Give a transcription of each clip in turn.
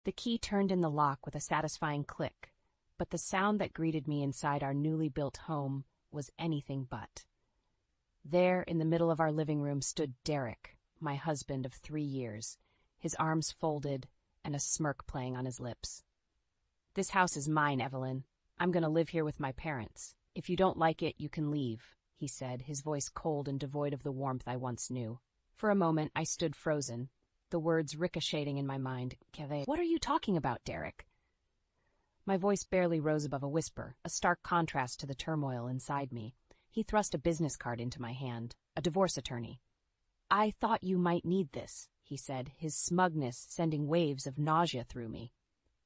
The key turned in the lock with a satisfying click, but the sound that greeted me inside our newly built home was anything but. There, in the middle of our living room, stood Derek, my husband of 3 years, his arms folded and a smirk playing on his lips. "This house is mine, Evelyn. I'm going to live here with my parents. If you don't like it, you can leave," he said, his voice cold and devoid of the warmth I once knew. For a moment, I stood frozen, the words ricocheting in my mind. "What are you talking about, Derek?" My voice barely rose above a whisper, a stark contrast to the turmoil inside me. He thrust a business card into my hand, a divorce attorney. "I thought you might need this," he said, his smugness sending waves of nausea through me.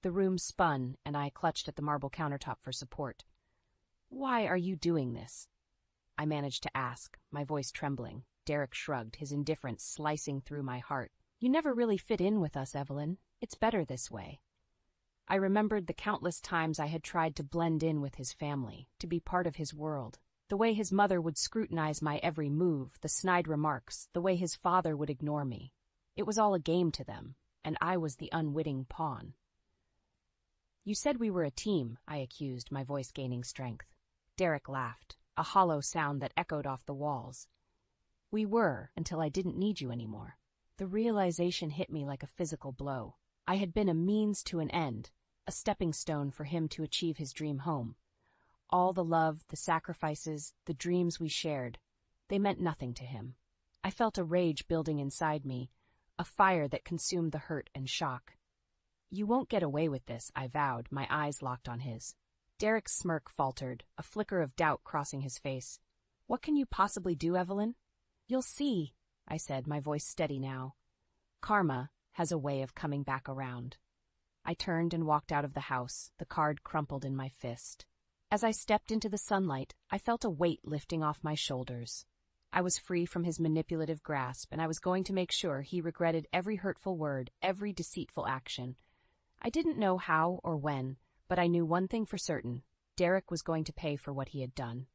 The room spun, and I clutched at the marble countertop for support. "Why are you doing this?" I managed to ask, my voice trembling. Derek shrugged, his indifference slicing through my heart. "You never really fit in with us, Evelyn. It's better this way." I remembered the countless times I had tried to blend in with his family, to be part of his world. The way his mother would scrutinize my every move, the snide remarks, the way his father would ignore me. It was all a game to them, and I was the unwitting pawn. "You said we were a team," I accused, my voice gaining strength. Derek laughed, a hollow sound that echoed off the walls. "We were, until I didn't need you anymore." The realization hit me like a physical blow. I had been a means to an end, a stepping stone for him to achieve his dream home. All the love, the sacrifices, the dreams we shared, they meant nothing to him. I felt a rage building inside me, a fire that consumed the hurt and shock. "You won't get away with this," I vowed, my eyes locked on his. Derek's smirk faltered, a flicker of doubt crossing his face. "What can you possibly do, Evelyn?" "You'll see," I said, my voice steady now. "Karma has a way of coming back around." I turned and walked out of the house, the card crumpled in my fist. As I stepped into the sunlight, I felt a weight lifting off my shoulders. I was free from his manipulative grasp, and I was going to make sure he regretted every hurtful word, every deceitful action. I didn't know how or when, but I knew one thing for certain: Derek was going to pay for what he had done.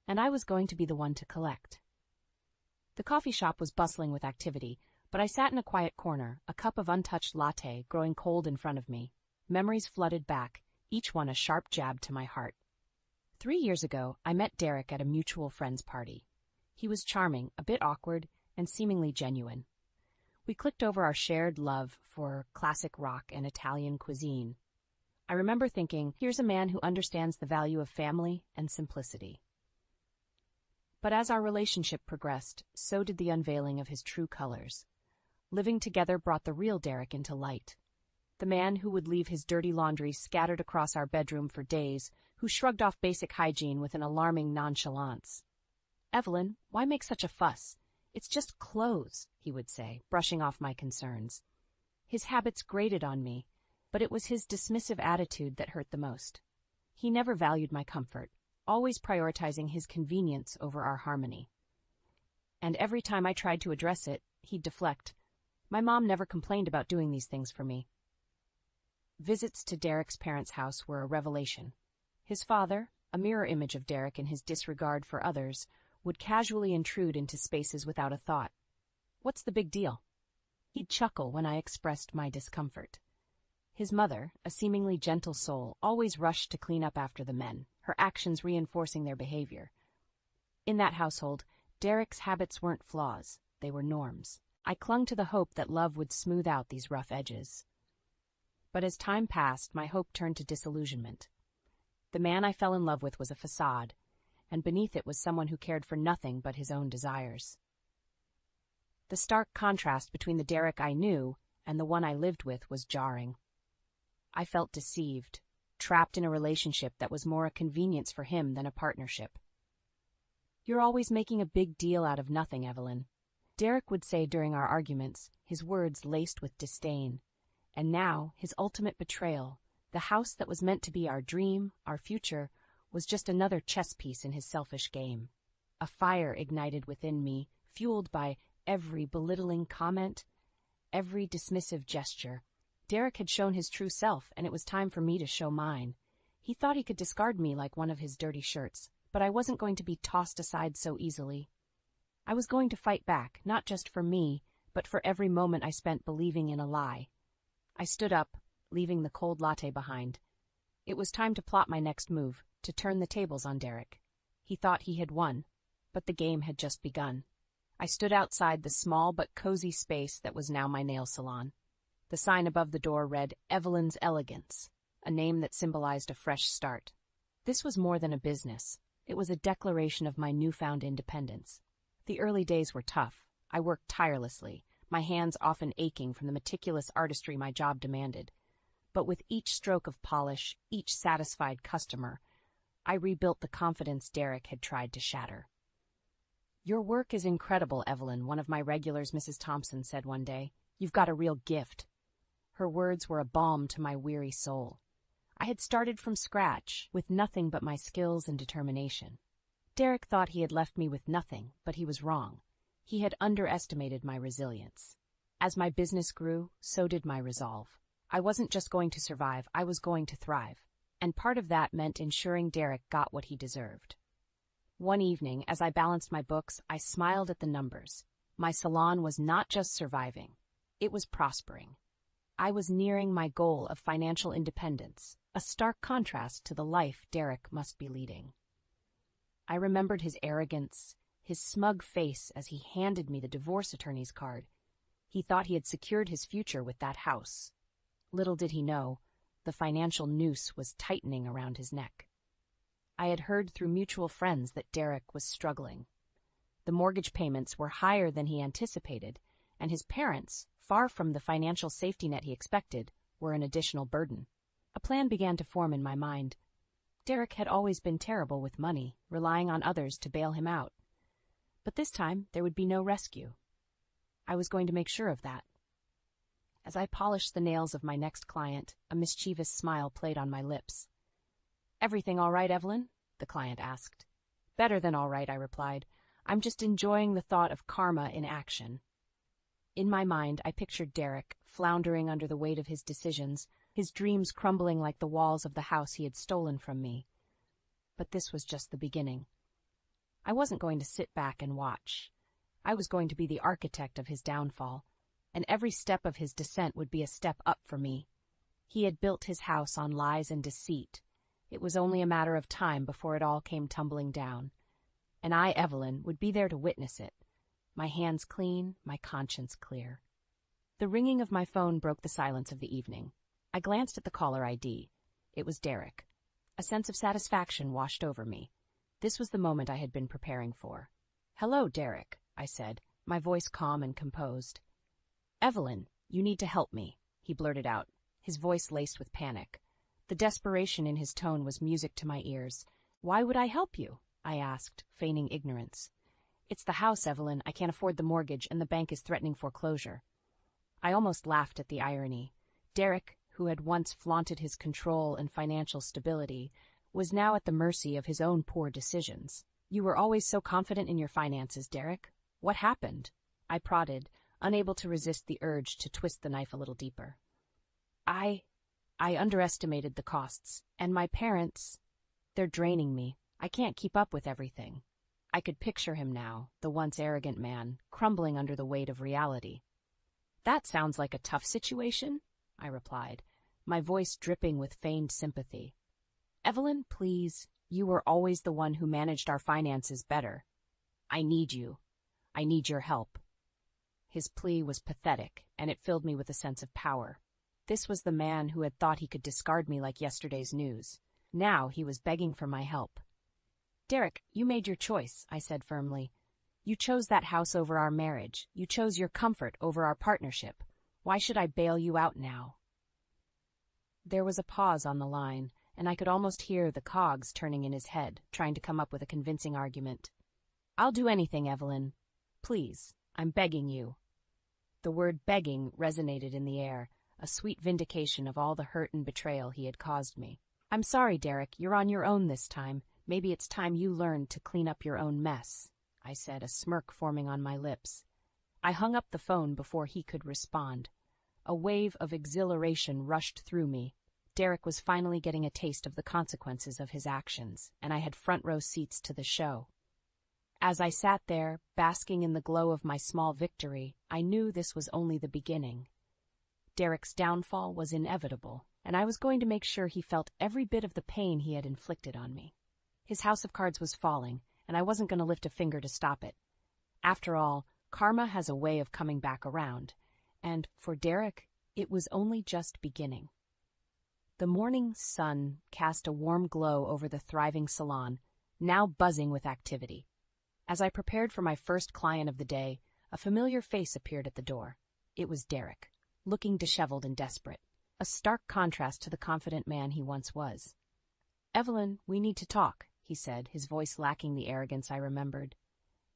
And I was going to be the one to collect. The coffee shop was bustling with activity, but I sat in a quiet corner, a cup of untouched latte growing cold in front of me. Memories flooded back, each one a sharp jab to my heart. 3 years ago, I met Derek at a mutual friend's party. He was charming, a bit awkward, and seemingly genuine. We clicked over our shared love for classic rock and Italian cuisine. I remember thinking, here's a man who understands the value of family and simplicity. But as our relationship progressed, so did the unveiling of his true colors. Living together brought the real Derek into light. The man who would leave his dirty laundry scattered across our bedroom for days, who shrugged off basic hygiene with an alarming nonchalance. "Evelyn, why make such a fuss? It's just clothes," he would say, brushing off my concerns. His habits grated on me, but it was his dismissive attitude that hurt the most. He never valued my comfort, always prioritizing his convenience over our harmony. And every time I tried to address it, he'd deflect. My mom never complained about doing these things for me. Visits to Derek's parents' house were a revelation. His father, a mirror image of Derek in his disregard for others, would casually intrude into spaces without a thought. "What's the big deal?" He'd chuckle when I expressed my discomfort. His mother, a seemingly gentle soul, always rushed to clean up after the men, her actions reinforcing their behavior. In that household, Derek's habits weren't flaws, they were norms. I clung to the hope that love would smooth out these rough edges. But as time passed, my hope turned to disillusionment. The man I fell in love with was a facade, and beneath it was someone who cared for nothing but his own desires. The stark contrast between the Derek I knew and the one I lived with was jarring. I felt deceived, trapped in a relationship that was more a convenience for him than a partnership. "You're always making a big deal out of nothing, Evelyn," Derek would say during our arguments, his words laced with disdain. And now, his ultimate betrayal, the house that was meant to be our dream, our future, was just another chess piece in his selfish game. A fire ignited within me, fueled by every belittling comment, every dismissive gesture. Derek had shown his true self, and it was time for me to show mine. He thought he could discard me like one of his dirty shirts, but I wasn't going to be tossed aside so easily. I was going to fight back, not just for me, but for every moment I spent believing in a lie. I stood up, leaving the cold latte behind. It was time to plot my next move, to turn the tables on Derek. He thought he had won, but the game had just begun. I stood outside the small but cozy space that was now my nail salon. The sign above the door read Evelyn's Elegance, a name that symbolized a fresh start. This was more than a business. It was a declaration of my newfound independence. The early days were tough. I worked tirelessly, my hands often aching from the meticulous artistry my job demanded. But with each stroke of polish, each satisfied customer, I rebuilt the confidence Derek had tried to shatter. "Your work is incredible, Evelyn," one of my regulars, Mrs. Thompson, said one day. "You've got a real gift." Her words were a balm to my weary soul. I had started from scratch, with nothing but my skills and determination. Derek thought he had left me with nothing, but he was wrong. He had underestimated my resilience. As my business grew, so did my resolve. I wasn't just going to survive, I was going to thrive. And part of that meant ensuring Derek got what he deserved. One evening, as I balanced my books, I smiled at the numbers. My salon was not just surviving, it was prospering. I was nearing my goal of financial independence, a stark contrast to the life Derek must be leading. I remembered his arrogance, his smug face as he handed me the divorce attorney's card. He thought he had secured his future with that house. Little did he know, the financial noose was tightening around his neck. I had heard through mutual friends that Derek was struggling. The mortgage payments were higher than he anticipated, and his parents, far from the financial safety net he expected, were an additional burden. A plan began to form in my mind. Derek had always been terrible with money, relying on others to bail him out. But this time, there would be no rescue. I was going to make sure of that. As I polished the nails of my next client, a mischievous smile played on my lips. "Everything all right, Evelyn?" the client asked. "Better than all right," I replied. "I'm just enjoying the thought of karma in action." In my mind, I pictured Derek, floundering under the weight of his decisions, his dreams crumbling like the walls of the house he had stolen from me. But this was just the beginning. I wasn't going to sit back and watch. I was going to be the architect of his downfall, and every step of his descent would be a step up for me. He had built his house on lies and deceit. It was only a matter of time before it all came tumbling down. And I, Evelyn, would be there to witness it. My hands clean, my conscience clear. The ringing of my phone broke the silence of the evening. I glanced at the caller ID. It was Derek. A sense of satisfaction washed over me. This was the moment I had been preparing for. "Hello, Derek," I said, my voice calm and composed. "Evelyn, you need to help me," he blurted out, his voice laced with panic. The desperation in his tone was music to my ears. "Why would I help you?" I asked, feigning ignorance. "It's the house, Evelyn. I can't afford the mortgage, and the bank is threatening foreclosure." I almost laughed at the irony. Derek, who had once flaunted his control and financial stability, was now at the mercy of his own poor decisions. "You were always so confident in your finances, Derek. What happened?" I prodded, unable to resist the urge to twist the knife a little deeper. I underestimated the costs, and my parents, they're draining me. I can't keep up with everything." I could picture him now, the once arrogant man, crumbling under the weight of reality. "That sounds like a tough situation," I replied, my voice dripping with feigned sympathy. "Evelyn, please, you were always the one who managed our finances better. I need you. I need your help." His plea was pathetic, and it filled me with a sense of power. This was the man who had thought he could discard me like yesterday's news. Now he was begging for my help. "Derek, you made your choice," I said firmly. "You chose that house over our marriage. You chose your comfort over our partnership. Why should I bail you out now?" There was a pause on the line, and I could almost hear the cogs turning in his head, trying to come up with a convincing argument. "I'll do anything, Evelyn. Please, I'm begging you." The word begging resonated in the air, a sweet vindication of all the hurt and betrayal he had caused me. "I'm sorry, Derek, you're on your own this time. Maybe it's time you learned to clean up your own mess," I said, a smirk forming on my lips. I hung up the phone before he could respond. A wave of exhilaration rushed through me. Derek was finally getting a taste of the consequences of his actions, and I had front-row seats to the show. As I sat there, basking in the glow of my small victory, I knew this was only the beginning. Derek's downfall was inevitable, and I was going to make sure he felt every bit of the pain he had inflicted on me. His house of cards was falling, and I wasn't going to lift a finger to stop it. After all, karma has a way of coming back around, and for Derek, it was only just beginning. The morning sun cast a warm glow over the thriving salon, now buzzing with activity. As I prepared for my first client of the day, a familiar face appeared at the door. It was Derek, looking disheveled and desperate, a stark contrast to the confident man he once was. "Evelyn, we need to talk," he said, his voice lacking the arrogance I remembered.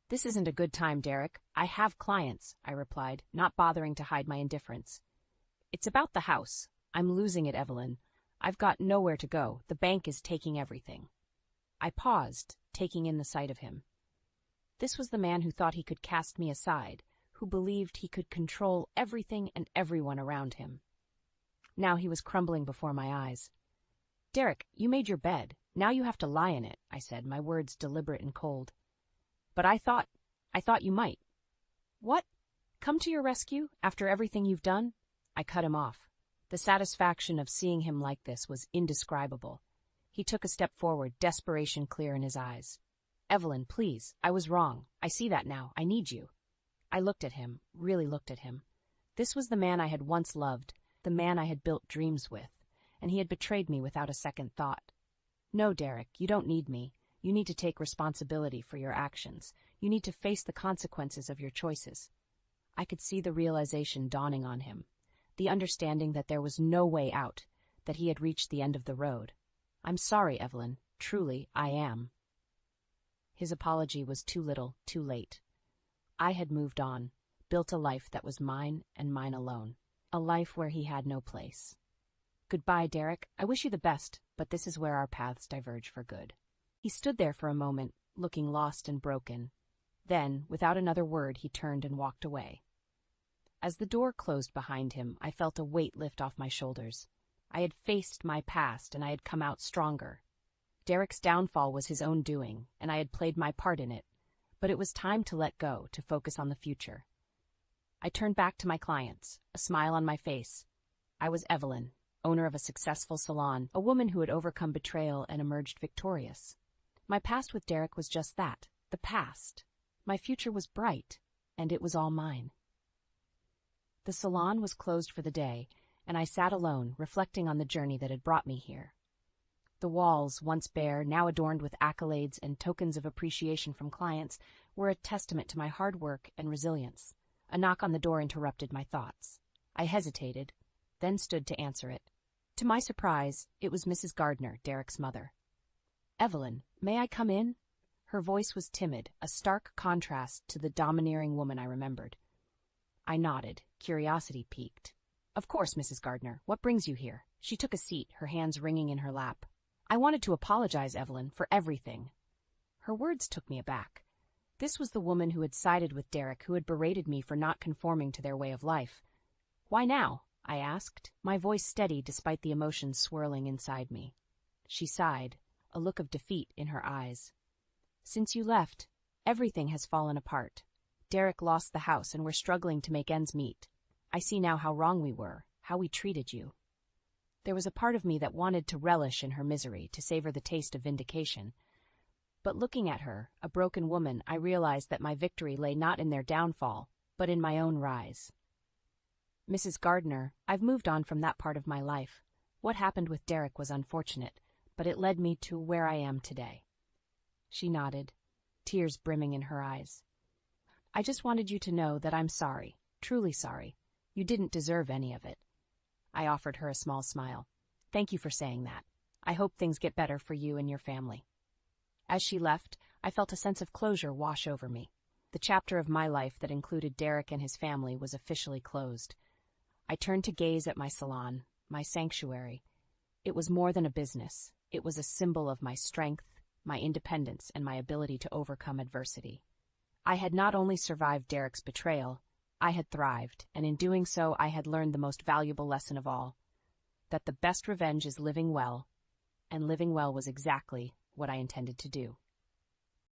"This isn't a good time, Derek. I have clients," I replied, not bothering to hide my indifference. "It's about the house. I'm losing it, Evelyn. I've got nowhere to go. The bank is taking everything." I paused, taking in the sight of him. This was the man who thought he could cast me aside, who believed he could control everything and everyone around him. Now he was crumbling before my eyes. "Derek, you made your bed. Now you have to lie in it," I said, my words deliberate and cold. "But I thought you might." "What? Come to your rescue after everything you've done?" I cut him off. The satisfaction of seeing him like this was indescribable. He took a step forward, desperation clear in his eyes. "Evelyn, please, I was wrong. I see that now. I need you." I looked at him, really looked at him. This was the man I had once loved, the man I had built dreams with, and he had betrayed me without a second thought. "No, Derek, you don't need me. You need to take responsibility for your actions. You need to face the consequences of your choices." I could see the realization dawning on him, the understanding that there was no way out, that he had reached the end of the road. "I'm sorry, Evelyn. Truly, I am." His apology was too little, too late. I had moved on, built a life that was mine and mine alone, a life where he had no place. "Goodbye, Derek. I wish you the best, but this is where our paths diverge for good." He stood there for a moment, looking lost and broken. Then, without another word, he turned and walked away. As the door closed behind him, I felt a weight lift off my shoulders. I had faced my past, and I had come out stronger. Derek's downfall was his own doing, and I had played my part in it, but it was time to let go, to focus on the future. I turned back to my clients, a smile on my face. I was Evelyn, owner of a successful salon, a woman who had overcome betrayal and emerged victorious. My past with Derek was just that, the past. My future was bright, and it was all mine. The salon was closed for the day, and I sat alone, reflecting on the journey that had brought me here. The walls, once bare, now adorned with accolades and tokens of appreciation from clients, were a testament to my hard work and resilience. A knock on the door interrupted my thoughts. I hesitated, then stood to answer it. To my surprise, it was Mrs. Gardner, Derek's mother. "Evelyn, may I come in?" Her voice was timid, a stark contrast to the domineering woman I remembered. I nodded, curiosity piqued. "Of course, Mrs. Gardner. What brings you here?" She took a seat, her hands wringing in her lap. "I wanted to apologize, Evelyn, for everything." Her words took me aback. This was the woman who had sided with Derek, who had berated me for not conforming to their way of life. "Why now?" I asked, my voice steady despite the emotions swirling inside me. She sighed, a look of defeat in her eyes. "Since you left, everything has fallen apart. Derek lost the house, and we're struggling to make ends meet. I see now how wrong we were, how we treated you." There was a part of me that wanted to relish in her misery, to savor the taste of vindication. But looking at her, a broken woman, I realized that my victory lay not in their downfall, but in my own rise. "Mrs. Gardner, I've moved on from that part of my life. What happened with Derek was unfortunate, but it led me to where I am today." She nodded, tears brimming in her eyes. "I just wanted you to know that I'm sorry, truly sorry. You didn't deserve any of it." I offered her a small smile. "Thank you for saying that. I hope things get better for you and your family." As she left, I felt a sense of closure wash over me. The chapter of my life that included Derek and his family was officially closed. I turned to gaze at my salon, my sanctuary. It was more than a business. It was a symbol of my strength, my independence, and my ability to overcome adversity. I had not only survived Derek's betrayal, I had thrived, and in doing so I had learned the most valuable lesson of all, that the best revenge is living well, and living well was exactly what I intended to do.